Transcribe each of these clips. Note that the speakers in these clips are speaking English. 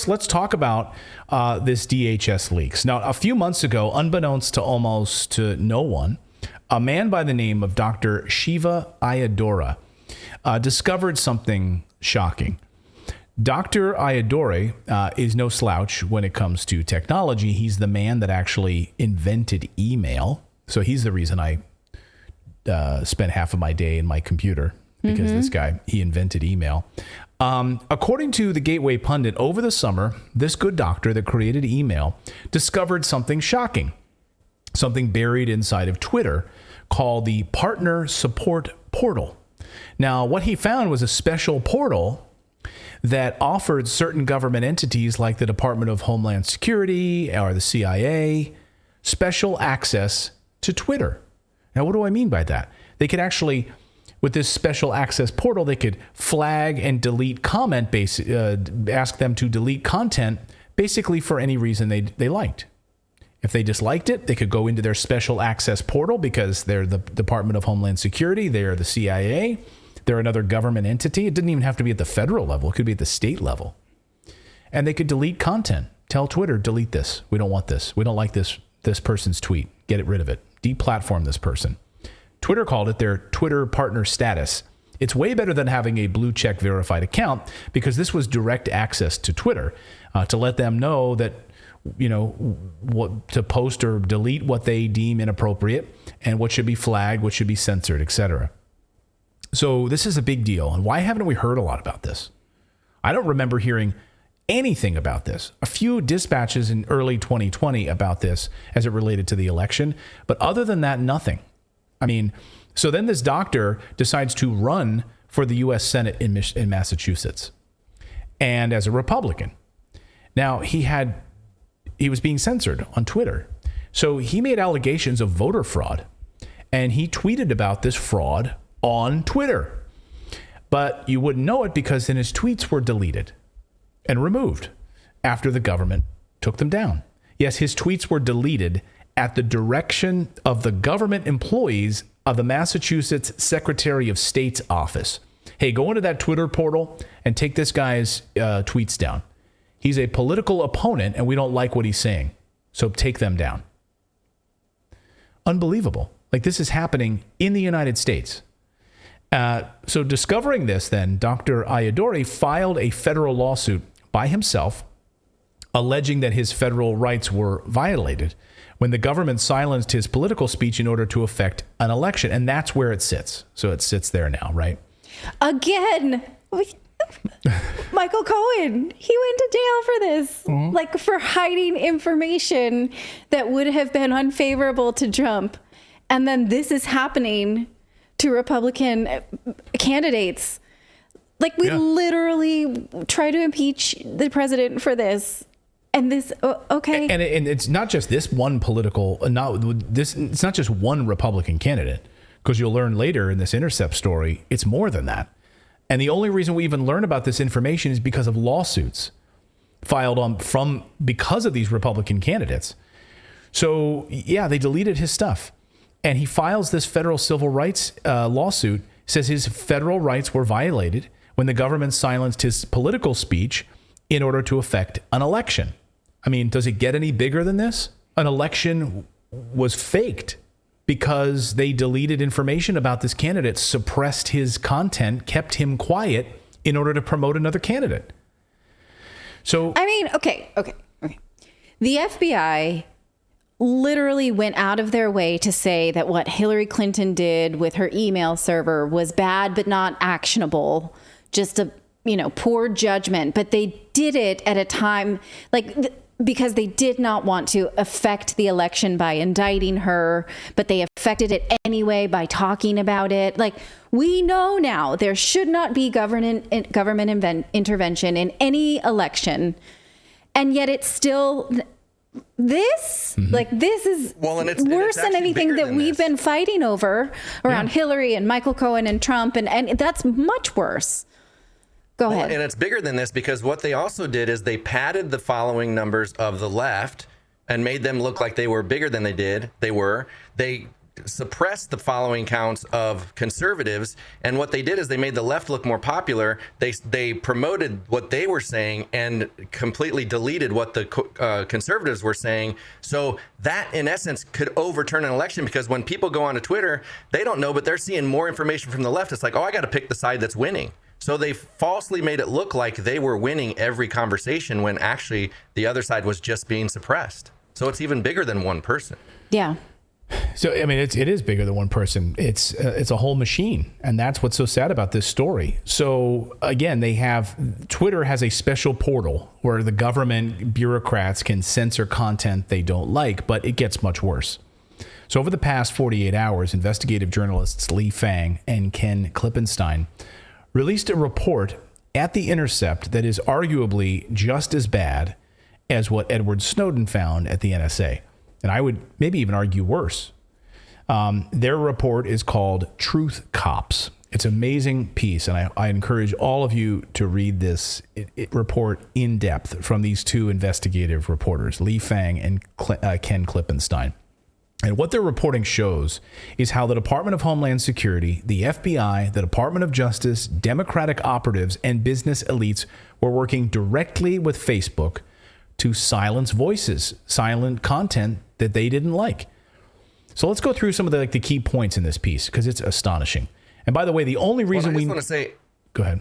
let's talk about this DHS leaks. Now, a few months ago, unbeknownst to almost to no one, a man by the name of Dr. Shiva Ayyadurai discovered something shocking. Dr. Ayyadurai is no slouch when it comes to technology. He's the man that actually invented email. So he's the reason I spent half of my day in my computer, because this guy, he invented email. According to the Gateway Pundit, over the summer, this good doctor that created email discovered something shocking, something buried inside of Twitter called the Partner Support Portal. Now, what he found was a special portal that offered certain government entities like the Department of Homeland Security or the CIA special access to Twitter. Now, what do I mean by that? They could actually, with this special access portal, they could flag and delete ask them to delete content basically for any reason they liked. If they disliked it, they could go into their special access portal because they're the Department of Homeland Security, they're the CIA, they're another government entity. It didn't even have to be at the federal level. It could be at the state level. And they could delete content. Tell Twitter, delete this. We don't want this. We don't like this person's tweet. Get rid of it. Deplatform this person. Twitter called it their Twitter partner status. It's way better than having a blue check verified account, because this was direct access to Twitter to let them know that, you know, what to post or delete what they deem inappropriate and what should be flagged, what should be censored, etc. So this is a big deal. And why haven't we heard a lot about this? I don't remember hearing anything about this. A few dispatches in early 2020 about this as it related to the election. But other than that, nothing. I mean, so then this doctor decides to run for the U.S. Senate in Massachusetts, and as a Republican. Now, he was being censored on Twitter. So he made allegations of voter fraud, and he tweeted about this fraud on Twitter. But you wouldn't know it because then his tweets were deleted and removed after the government took them down. Yes, his tweets were deleted at the direction of the government employees of the Massachusetts Secretary of State's office. Hey, go into that Twitter portal and take this guy's tweets down. He's a political opponent and we don't like what he's saying. So take them down. Unbelievable. Like, this is happening in the United States. So discovering this, then, Dr. Ayyadurai filed a federal lawsuit by himself, alleging that his federal rights were violated when the government silenced his political speech in order to affect an election. And that's where it sits. So it sits there now, right? Again, Michael Cohen, he went to jail for this, like for hiding information that would have been unfavorable to Trump. And then this is happening to Republican candidates. Like, we literally try to impeach the president for this. And this, okay. And it's not just this one it's not just one Republican candidate, because you'll learn later in this Intercept story, it's more than that. And the only reason we even learn about this information is because of lawsuits filed because of these Republican candidates. So, yeah, they deleted his stuff. And he files this federal civil rights lawsuit, says his federal rights were violated when the government silenced his political speech in order to affect an election. I mean, does it get any bigger than this? An election was faked because they deleted information about this candidate, suppressed his content, kept him quiet in order to promote another candidate. So, I mean, okay. The FBI literally went out of their way to say that what Hillary Clinton did with her email server was bad, but not actionable. Just a, poor judgment. But they did it at a time because they did not want to affect the election by indicting her, but they affected it anyway by talking about it. Like, we know now there should not be government intervention in any election. And yet it's still this, this is worse than anything that we've been fighting over around Hillary and Michael Cohen and Trump. And that's much worse. Go ahead. And it's bigger than this because what they also did is they padded the following numbers of the left and made them look like they were bigger than they were. They suppressed the following counts of conservatives. And what they did is they made the left look more popular. They promoted what they were saying and completely deleted what the conservatives were saying. So that, in essence, could overturn an election, because when people go onto Twitter, they don't know, but they're seeing more information from the left. It's like, oh, I got to pick the side that's winning. So they falsely made it look like they were winning every conversation when actually the other side was just being suppressed. So it's even bigger than one person. Yeah. So, I mean, it is bigger than one person. It's a whole machine. And that's what's so sad about this story. So, again, Twitter has a special portal where the government bureaucrats can censor content they don't like, but it gets much worse. So over the past 48 hours, investigative journalists Lee Fang and Ken Klippenstein released a report at The Intercept that is arguably just as bad as what Edward Snowden found at the NSA. And I would maybe even argue worse. Their report is called Truth Cops. It's an amazing piece, and I encourage all of you to read this report in depth from these two investigative reporters, Lee Fang and Ken Klippenstein. And what their reporting shows is how the Department of Homeland Security, the FBI, the Department of Justice, Democratic operatives, and business elites were working directly with Facebook to silence voices, silent content that they didn't like. So let's go through some of the key points in this piece, because it's astonishing. And by the way, the only reason I just want to say, go ahead.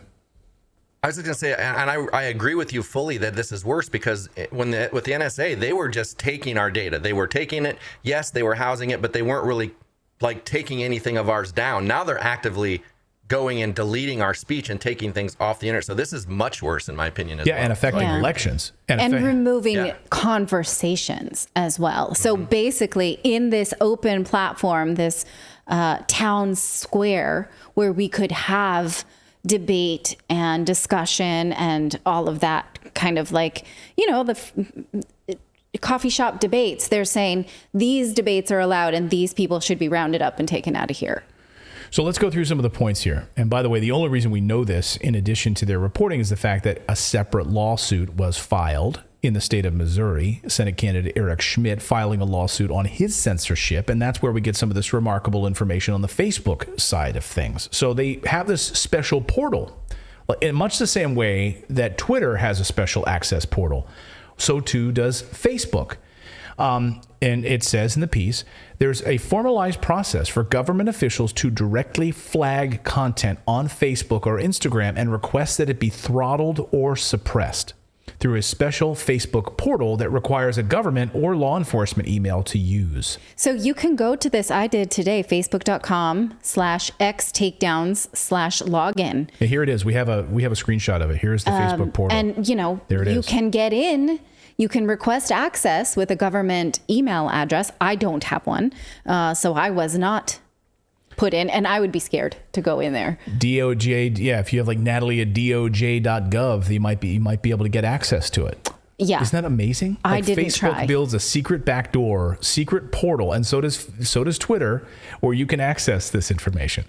I was just going to say, and I agree with you fully that this is worse, because with the NSA, they were just taking our data. They were taking it. Yes, they were housing it, but they weren't really taking anything of ours down. Now they're actively going and deleting our speech and taking things off the internet. So this is much worse, in my opinion, as well. And affecting elections. And removing conversations as well. So basically, in this open platform, this town square where we could have debate and discussion and all of that kind of the coffee shop debates, they're saying these debates are allowed and these people should be rounded up and taken out of here. So let's go through some of the points here. And by the way, the only reason we know this, in addition to their reporting, is the fact that a separate lawsuit was filed in the state of Missouri. Senate candidate Eric Schmidt filing a lawsuit on his censorship. And that's where we get some of this remarkable information on the Facebook side of things. So they have this special portal in much the same way that Twitter has a special access portal. So too does Facebook. And it says in the piece, there's a formalized process for government officials to directly flag content on Facebook or Instagram and request that it be throttled or suppressed through a special Facebook portal that requires a government or law enforcement email to use. So you can go to this. I did today, facebook.com/xtakedowns/login. And here it is. We have a screenshot of it. Here's the Facebook portal. And there it you is. Can get in. You can request access with a government email address. I don't have one, so I was not put in, and I would be scared to go in there. DOJ, if you have Natali at DOJ.gov, you might be able to get access to it. Yeah, isn't that amazing? I didn't Facebook try. builds a secret backdoor, secret portal, and so does Twitter, where you can access this information.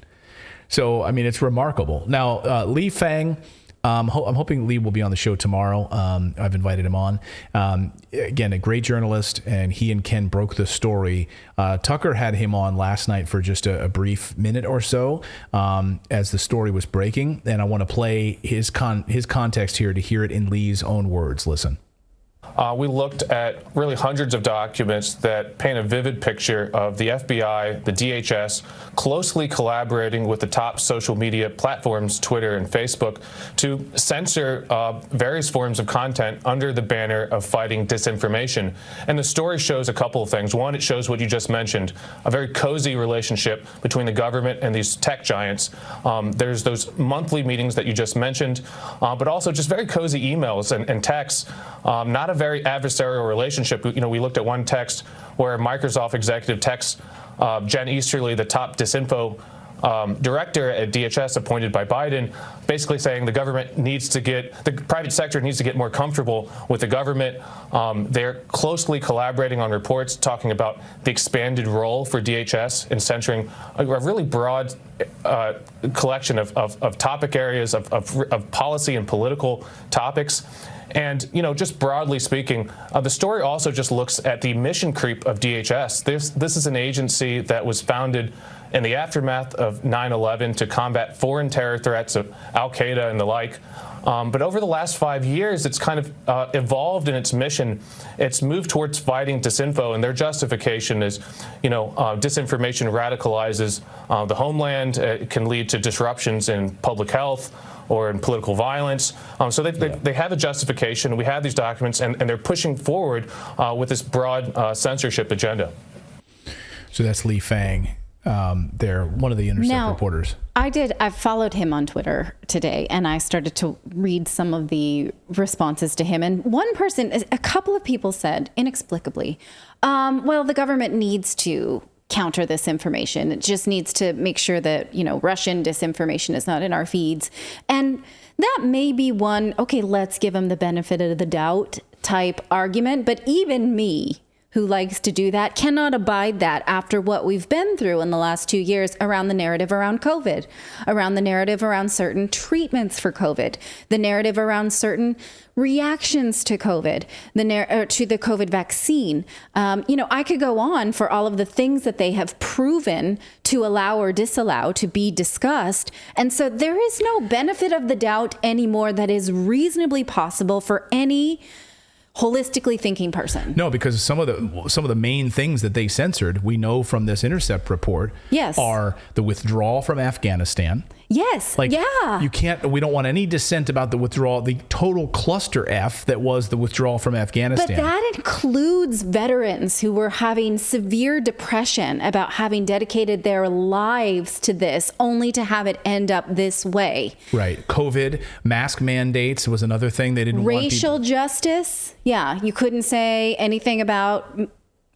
So I mean, it's remarkable. Now, Lee Fang. I'm hoping Lee will be on the show tomorrow. I've invited him on. Again, a great journalist, and he and Ken broke the story. Tucker had him on last night for just a brief minute or so as the story was breaking, and I want to play his context here to hear it in Lee's own words. Listen. We looked at really hundreds of documents that paint a vivid picture of the FBI, the DHS, closely collaborating with the top social media platforms, Twitter and Facebook, to censor various forms of content under the banner of fighting disinformation. And the story shows a couple of things. One, it shows what you just mentioned, a very cozy relationship between the government and these tech giants. There's those monthly meetings that you just mentioned, but also just very cozy emails and texts, not a very adversarial relationship. We looked at one text where Microsoft executive texts Jen Easterly, the top disinfo director at DHS appointed by Biden, basically saying the private sector needs to get more comfortable with the government. They're closely collaborating on reports talking about the expanded role for DHS in censoring a really broad collection of topic areas of policy and political topics. And, just broadly speaking, the story also just looks at the mission creep of DHS. This is an agency that was founded in the aftermath of 9/11 to combat foreign terror threats of Al-Qaeda and the like. But over the last 5 years, it's kind of evolved in its mission. It's moved towards fighting disinfo, and their justification is, disinformation radicalizes the homeland. It can lead to disruptions in public health or in political violence. So they have a justification. We have these documents, and they're pushing forward with this broad censorship agenda. So that's Lee Fang. They're one of the Intercept reporters. I followed him on Twitter today, and I started to read some of the responses to him. And a couple of people said, inexplicably, well, the government needs to counter this information. It just needs to make sure that, Russian disinformation is not in our feeds. And that may be one, okay, let's give them the benefit of the doubt type argument. But even me, who likes to do that, cannot abide that after what we've been through in the last 2 years around the narrative around COVID, around the narrative around certain treatments for COVID, the narrative around certain reactions to COVID, to the COVID vaccine. I could go on for all of the things that they have proven to allow or disallow to be discussed. And so there is no benefit of the doubt anymore that is reasonably possible for any holistically thinking person. No, because some of the main things that they censored, we know from this Intercept report, are the withdrawal from Afghanistan. Yes. We don't want any dissent about the withdrawal, the total cluster F that was the withdrawal from Afghanistan. But that includes veterans who were having severe depression about having dedicated their lives to this, only to have it end up this way. Right. COVID, mask mandates was another thing they didn't want. Racial justice. Yeah. You couldn't say anything about,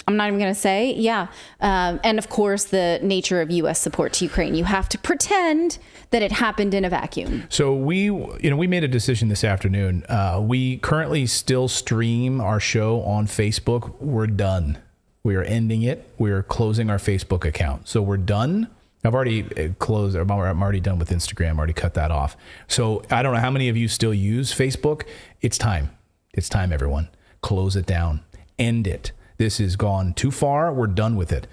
I'm not even going to say. Yeah. And of course, the nature of U.S. support to Ukraine. You have to pretend that it happened in a vacuum. So we made a decision this afternoon. We currently still stream our show on Facebook. We're done. We are ending it. We are closing our Facebook account. So we're done. I've already closed. I'm already done with Instagram. I already cut that off. So I don't know how many of you still use Facebook. It's time. It's time, everyone. Close it down. End it. This has gone too far. We're done with it.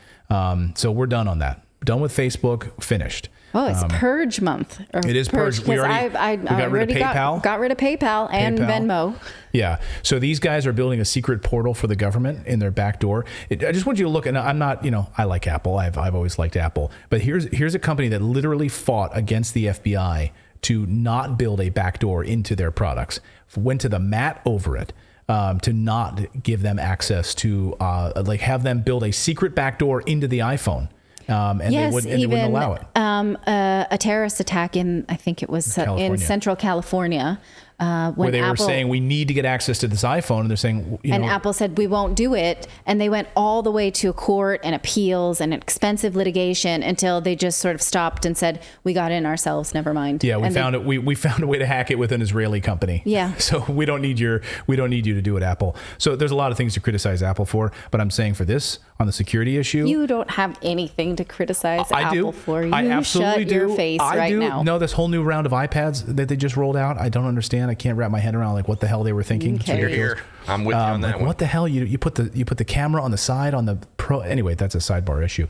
So we're done on that. Done with Facebook. Finished. Oh, it's Purge month. It is Purge. We got rid of PayPal. Got rid of PayPal and Venmo. Yeah. So these guys are building a secret portal for the government in their back door. I just want you to look, and I'm not, I like Apple. I've always liked Apple. But here's a company that literally fought against the FBI to not build a backdoor into their products. Went to the mat over it. To not give them access to, have them build a secret backdoor into the iPhone. They wouldn't allow it. A terrorist attack I think it was in Central California. Where they were saying we need to get access to this iPhone, and they're saying, Apple said we won't do it, and they went all the way to a court and appeals and expensive litigation until they just sort of stopped and said we got in ourselves. Never mind. Yeah, we found it. We found a way to hack it with an Israeli company. Yeah. So we don't need you to do it, Apple. So there's a lot of things to criticize Apple for, but I'm saying for this on the security issue, you don't have anything to criticize I Apple do. for. You I absolutely shut do. your face right now. No, this whole new round of iPads that they just rolled out, I don't understand. I can't wrap my head around what the hell they were thinking. Okay. Here. I'm with you on that one. What the hell? You put the camera on the side on the Pro. Anyway, that's a sidebar issue.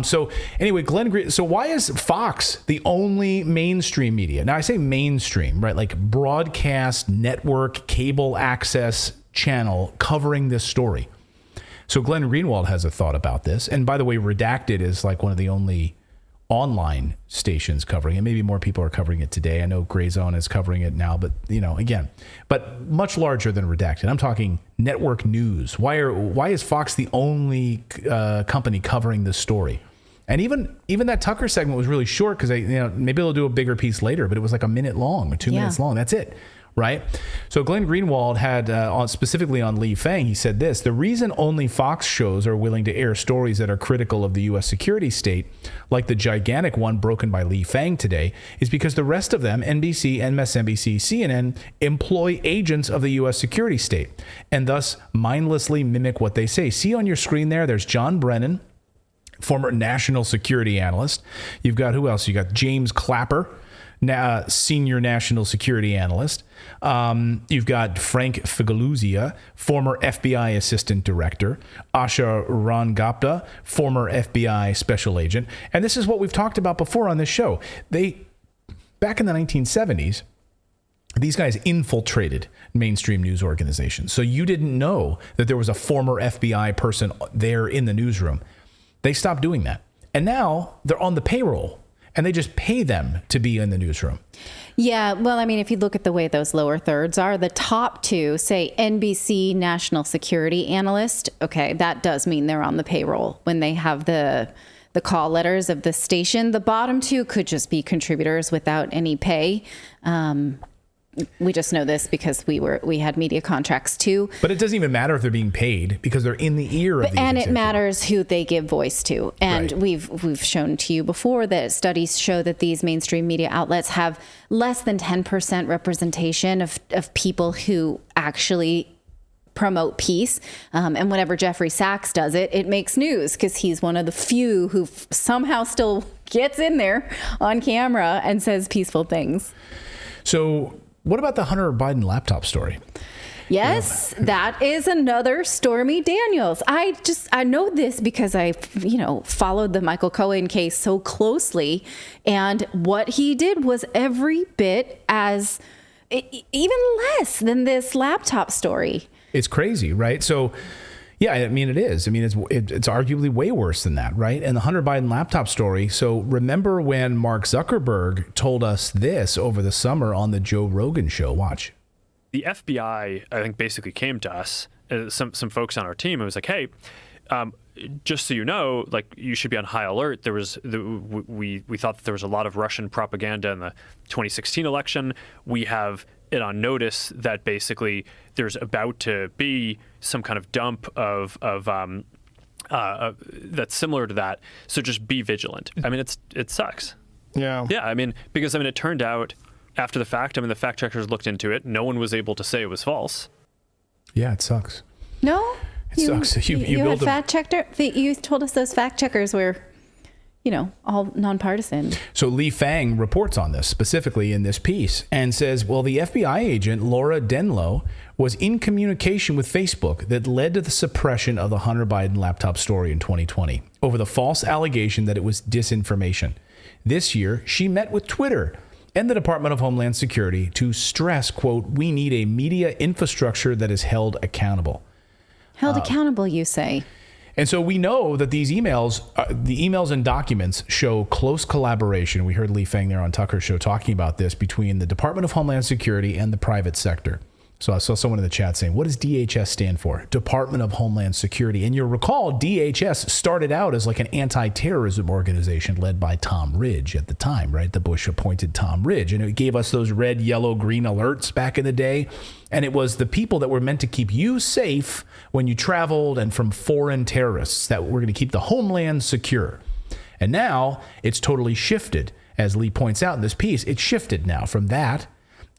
So anyway, Glenn Green. So why is Fox the only mainstream media? Now I say mainstream, right? Like broadcast network, cable access channel covering this story. So Glenn Greenwald has a thought about this. And by the way, Redacted is like one of the only online stations covering it. Maybe more people are covering it today. I know Gray Zone is covering it now, but but much larger than Redacted. I'm talking network news. Why is Fox the only company covering this story? And even that Tucker segment was really short because maybe they'll do a bigger piece later, but it was like a minute long or 2 minutes long. That's it. Right. So Glenn Greenwald had specifically on Lee Fang, he said this: the reason only Fox shows are willing to air stories that are critical of the U.S. security state, like the gigantic one broken by Lee Fang today, is because the rest of them, NBC, MSNBC, CNN, employ agents of the U.S. security state and thus mindlessly mimic what they say. See on your screen there's John Brennan, former national security analyst. You've got who else? You got James Clapper, senior national security analyst. You've got Frank Figaluzia, former FBI assistant director. Asha Rangapta, former FBI special agent. And this is what we've talked about before on this show. Back in the 1970s, these guys infiltrated mainstream news organizations. So you didn't know that there was a former FBI person there in the newsroom. They stopped doing that. And now they're on the payroll and they just pay them to be in the newsroom. Yeah, well, I mean, if you look at the way those lower thirds are, the top two, say NBC national security analyst, okay, that does mean they're on the payroll when they have the call letters of the station. The bottom two could just be contributors without any pay. We just know this because we had media contracts too. But it doesn't even matter if they're being paid because they're in the ear of these and executives. it matters who they give voice to. And Right. we've shown to you before that studies show that these mainstream media outlets have less than 10% representation of people who actually promote peace. And whenever Jeffrey Sachs does it, it makes news because he's one of the few who somehow still gets in there on camera and says peaceful things. So what about the Hunter Biden laptop story? Yes, that is another Stormy Daniels. I know this because I, followed the Michael Cohen case so closely, and what he did was every bit as, even less than this laptop story. It's crazy, right? So, yeah, I mean, it is. I mean, it's arguably way worse than that, right? And the Hunter Biden laptop story. So remember when Mark Zuckerberg told us this over the summer on the Joe Rogan show? Watch. The FBI, I think, basically came to us, some folks on our team, and was like, hey, just so you know, like, you should be on high alert. We thought that there was a lot of Russian propaganda in the 2016 election. We have it on notice that basically there's about to be some kind of dump of that's similar to that. So just be vigilant. I mean, it sucks. Yeah. Yeah. I mean, because it turned out after the fact, the fact checkers looked into it. No one was able to say it was false. Yeah, it sucks. No, It sucks. You had build fact checker. You told us those fact checkers were, all nonpartisan. So Lee Fang reports on this specifically in this piece and says, well, the FBI agent, Laura Denlow, was in communication with Facebook that led to the suppression of the Hunter Biden laptop story in 2020 over the false allegation that it was disinformation. This year, she met with Twitter and the Department of Homeland Security to stress, quote, we need a media infrastructure that is held accountable. Held accountable, you say? And so we know that these emails, the emails and documents show close collaboration. We heard Lee Fang there on Tucker's show talking about this between the Department of Homeland Security and the private sector. So I saw someone in the chat saying, what does DHS stand for? Department of Homeland Security. And you'll recall DHS started out as like an anti-terrorism organization led by Tom Ridge at the time, right? The Bush appointed Tom Ridge. And it gave us those red, yellow, green alerts back in the day. And it was the people that were meant to keep you safe when you traveled and from foreign terrorists that were going to keep the homeland secure. And now it's totally shifted. As Lee points out in this piece, it's shifted now from that.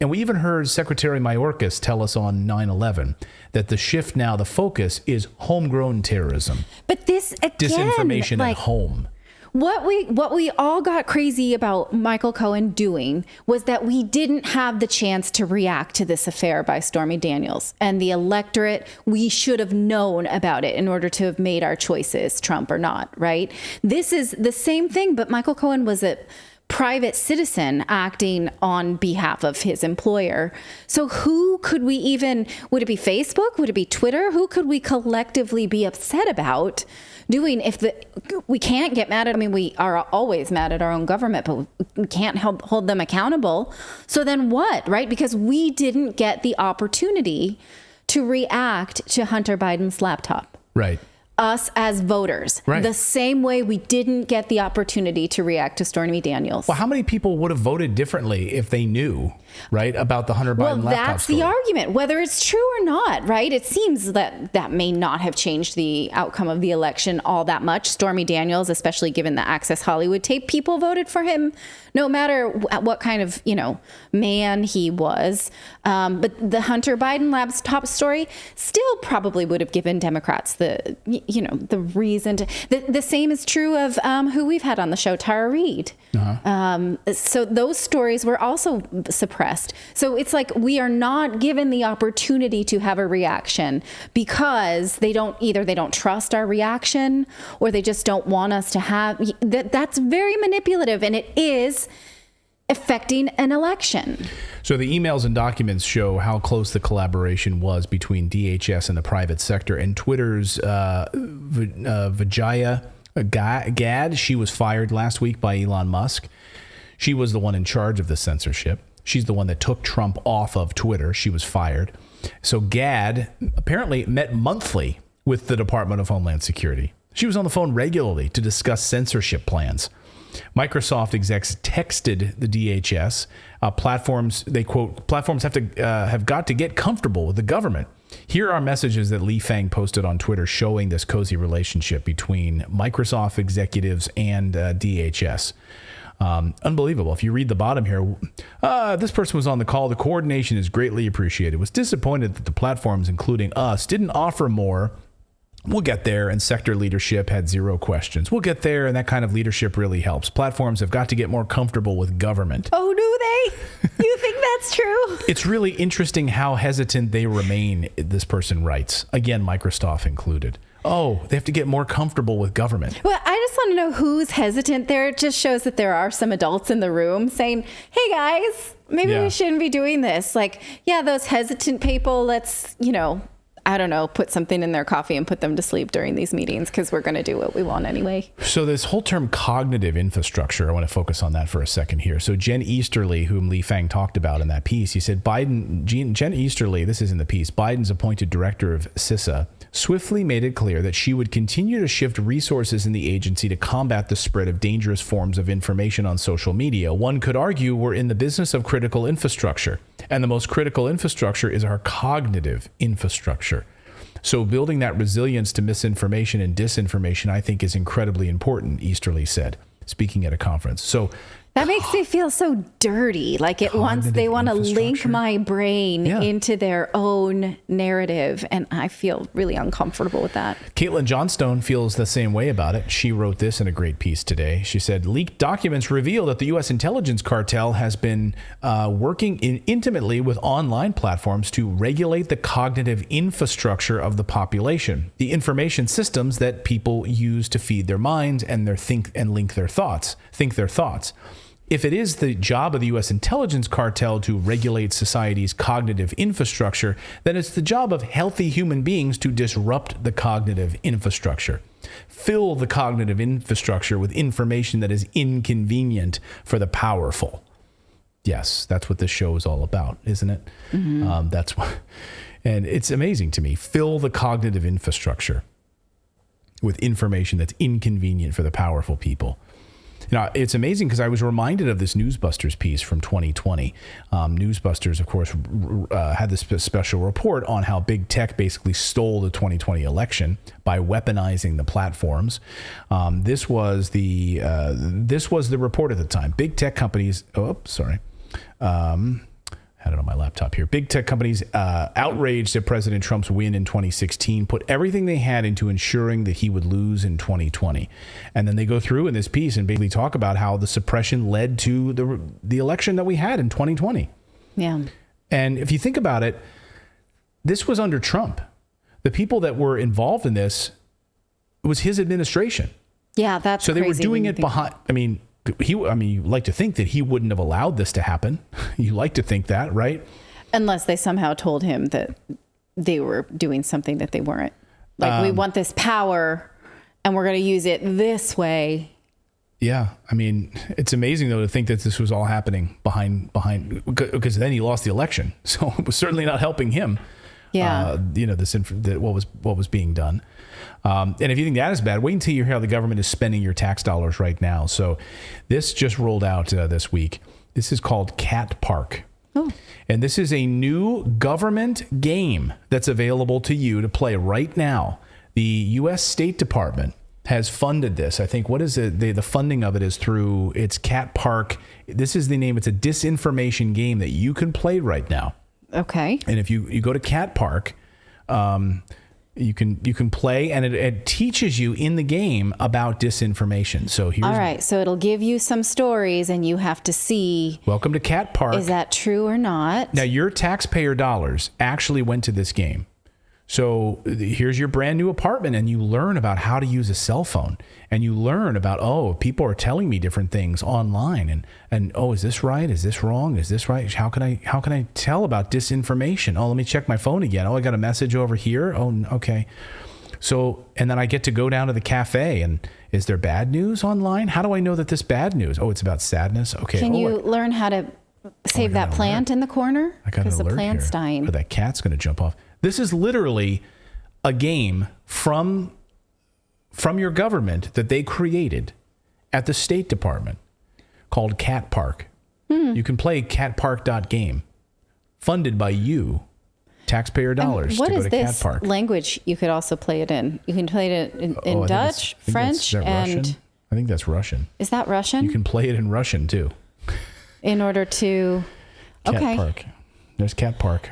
And we even heard Secretary Mayorkas tell us on 9/11 that the shift now, the focus is homegrown terrorism. But this, again, disinformation at home. What we all got crazy about Michael Cohen doing was that we didn't have the chance to react to this affair by Stormy Daniels. And the electorate, we should have known about it in order to have made our choices, Trump or not, right? This is the same thing, but Michael Cohen was a private citizen acting on behalf of his employer. So who could we even, would it be Facebook? Would it be Twitter? Who could we collectively be upset about doing if we can't get mad at, we are always mad at our own government, but we can't hold them accountable. So then what, right? Because we didn't get the opportunity to react to Hunter Biden's laptop. Right. Us as voters, right. The same way we didn't get the opportunity to react to Stormy Daniels. Well, how many people would have voted differently if they knew, right, about the Hunter Biden laptop that's story? The argument, whether it's true or not, right? It seems that may not have changed the outcome of the election all that much. Stormy Daniels, especially given the Access Hollywood tape, people voted for him no matter what kind of, man he was. But the Hunter Biden laptop story still probably would have given Democrats the the reason to. The same is true of who we've had on the show, Tara Reid. So those stories were also suppressed. So it's like we are not given the opportunity to have a reaction because they don't trust our reaction, or they just don't want us to have that's very manipulative, and it is affecting an election. So the emails and documents show how close the collaboration was between DHS and the private sector. And Twitter's Vijaya Gad, she was fired last week by Elon Musk. She was the one in charge of the censorship. She's the one that took Trump off of Twitter. She was fired. So Gad apparently met monthly with the Department of Homeland Security. She was on the phone regularly to discuss censorship plans. Microsoft execs texted the DHS. Platforms, they quote, platforms have got to get comfortable with the government. Here are messages that Li Fang posted on Twitter showing this cozy relationship between Microsoft executives and DHS. Unbelievable. If you read the bottom here, this person was on the call. The coordination is greatly appreciated. Was disappointed that the platforms, including us, didn't offer more. We'll get there, and sector leadership had zero questions. We'll get there, and that kind of leadership really helps. Platforms have got to get more comfortable with government. Oh, do they? You think that's true? It's really interesting how hesitant they remain, this person writes. Again, Microsoft included. Oh, they have to get more comfortable with government. Well, I just want to know who's hesitant there. It just shows that there are some adults in the room saying, hey, guys, maybe we shouldn't be doing this. Like, yeah, those hesitant people, let's, I don't know, put something in their coffee and put them to sleep during these meetings because we're going to do what we want anyway. So this whole term cognitive infrastructure, I want to focus on that for a second here. So Jen Easterly, whom Li Fang talked about in that piece, he said Jen Easterly, this is in the piece, Biden's appointed director of CISA, swiftly made it clear that she would continue to shift resources in the agency to combat the spread of dangerous forms of information on social media. One could argue we're in the business of critical infrastructure, and the most critical infrastructure is our cognitive infrastructure. So building that resilience to misinformation and disinformation, I think, is incredibly important, Easterly said, speaking at a conference. So that makes me feel so dirty. Like they want to link my brain into their own narrative. And I feel really uncomfortable with that. Caitlin Johnstone feels the same way about it. She wrote this in a great piece today. She said, leaked documents reveal that the U.S. intelligence cartel has been working intimately with online platforms to regulate the cognitive infrastructure of the population, the information systems that people use to feed their minds and think their thoughts. If it is the job of the U.S. intelligence cartel to regulate society's cognitive infrastructure, then it's the job of healthy human beings to disrupt the cognitive infrastructure. Fill the cognitive infrastructure with information that is inconvenient for the powerful. Yes, that's what this show is all about, isn't it? Mm-hmm. That's what, and it's amazing to me. Fill the cognitive infrastructure with information that's inconvenient for the powerful people. It's amazing because I was reminded of this Newsbusters piece from 2020. Newsbusters, of course, had this special report on how big tech basically stole the 2020 election by weaponizing the platforms. This was the report at the time. Big tech companies. Had it on my laptop here. Big tech companies outraged at President Trump's win in 2016, put everything they had into ensuring that he would lose in 2020. And then they go through in this piece and basically talk about how the suppression led to the election that we had in 2020. Yeah. And if you think about it, this was under Trump. The people that were involved in this, it was his administration. Yeah, that's so they were doing it behind. You like to think that he wouldn't have allowed this to happen. You like to think that, right? Unless they somehow told him that they were doing something that they weren't. Like, we want this power and we're going to use it this way. Yeah. It's amazing, though, to think that this was all happening behind, because then he lost the election. So it was certainly not helping him. Yeah. What was being done. And if you think that is bad, wait until you hear how the government is spending your tax dollars right now. So this just rolled out this week. This is called Cat Park. Oh. And this is a new government game that's available to you to play right now. The U.S. State Department has funded this. I think, what is it? The funding of it is through its Cat Park. This is the name. It's a disinformation game that you can play right now. Okay. And if you go to Cat Park, You can play, and it teaches you in the game about disinformation. So here's All right, so it'll give you some stories, and you have to see, welcome to Cat Park. is that true or not? Now, your taxpayer dollars actually went to this game. So here's your brand new apartment, and you learn about how to use a cell phone, and you learn about, oh, people are telling me different things online, and oh, is this right? Is this wrong? Is this right? How can I tell about disinformation? Oh, let me check my phone again. Oh, I got a message over here. Oh, okay. So, and then I get to go down to the cafe, and is there bad news online? How do I know that this bad news? Oh, it's about sadness. Okay. Can you learn how to save that plant in the corner? I got an because the alert plant's here. dying. Oh, that cat's going to jump off. This is literally a game from your government that they created at the State Department called Cat Park. You can play catpark.game, funded by you, taxpayer dollars, What to go is to this Cat Park. language you could also play it in? You can play it in I think Dutch, it's- French, is that and Russian? I think that's Russian. is that Russian? You can play it in Russian too. In order to, Cat okay. Park. There's Cat Park.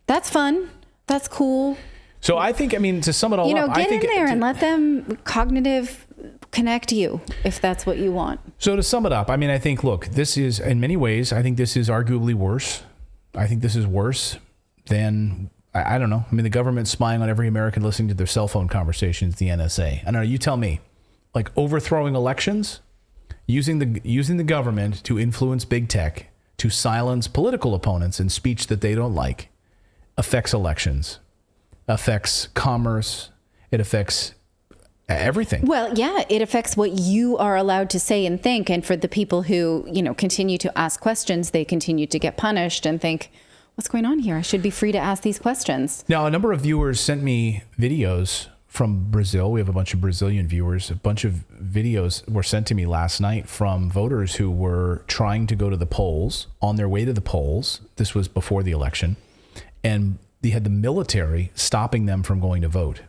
That's fun. That's cool. So I think, to sum it all up, Get I think in there and let them cognitive connect you if that's what you want. So to sum it up, I think, look, this is, in many ways, I think this is arguably worse. I think this is worse than, I don't know. The government's spying on every American listening to their cell phone conversations, the NSA. I don't know, you tell me. Like overthrowing elections, using the government to influence big tech, to silence political opponents in speech that they don't like, affects elections, affects commerce, it affects everything. Well, yeah, it affects what you are allowed to say and think. And for the people who, continue to ask questions, they continue to get punished and think, what's going on here? I should be free to ask these questions. Now, a number of viewers sent me videos from Brazil. We have a bunch of Brazilian viewers. A bunch of videos were sent to me last night from voters who were trying to go to the polls, on their way to the polls. This was before the election. And they had the military stopping them from going to vote,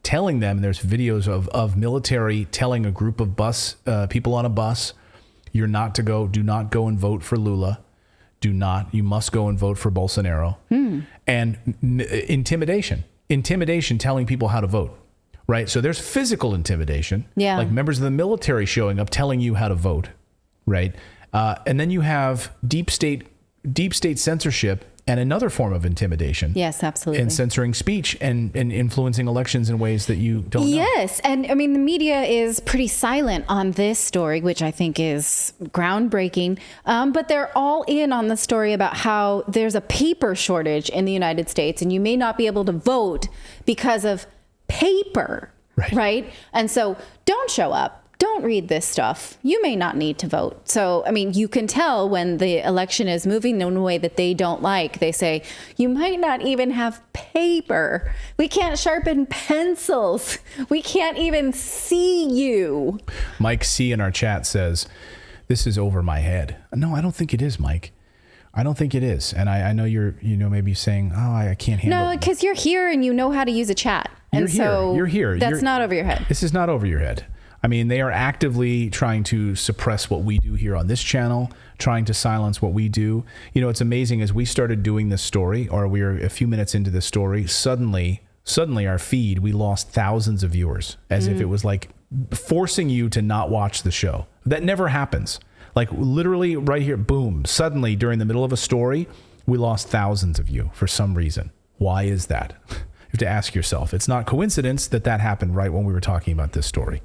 telling them, there's videos of military telling a group of people on a bus, do not go and vote for Lula. You must go and vote for Bolsonaro. And intimidation, telling people how to vote, right? So there's physical intimidation, like members of the military showing up, telling you how to vote, right? And then you have deep state censorship and another form of intimidation. Yes, absolutely. And censoring speech and influencing elections in ways that you don't know. Yes. And the media is pretty silent on this story, which I think is groundbreaking. But they're all in on the story about how there's a paper shortage in the United States and you may not be able to vote because of paper. Right? And so don't show up. Don't read this stuff. You may not need to vote. So, you can tell when the election is moving in a way that they don't like. They say, you might not even have paper. We can't sharpen pencils. We can't even see you. Mike C. in our chat says, this is over my head. No, I don't think it is, Mike. I don't think it is. And I know you're, maybe saying, oh, I can't handle it. No, because you're here and you know how to use a chat. You're here. That's not over your head. This is not over your head. They are actively trying to suppress what we do here on this channel, trying to silence what we do. It's amazing, as we started doing this story, or we were a few minutes into this story, suddenly our feed, we lost thousands of viewers, as if it was like forcing you to not watch the show. That never happens. Like literally right here, boom, suddenly during the middle of a story, we lost thousands of you for some reason. Why is that? You have to ask yourself. It's not coincidence that happened right when we were talking about this story.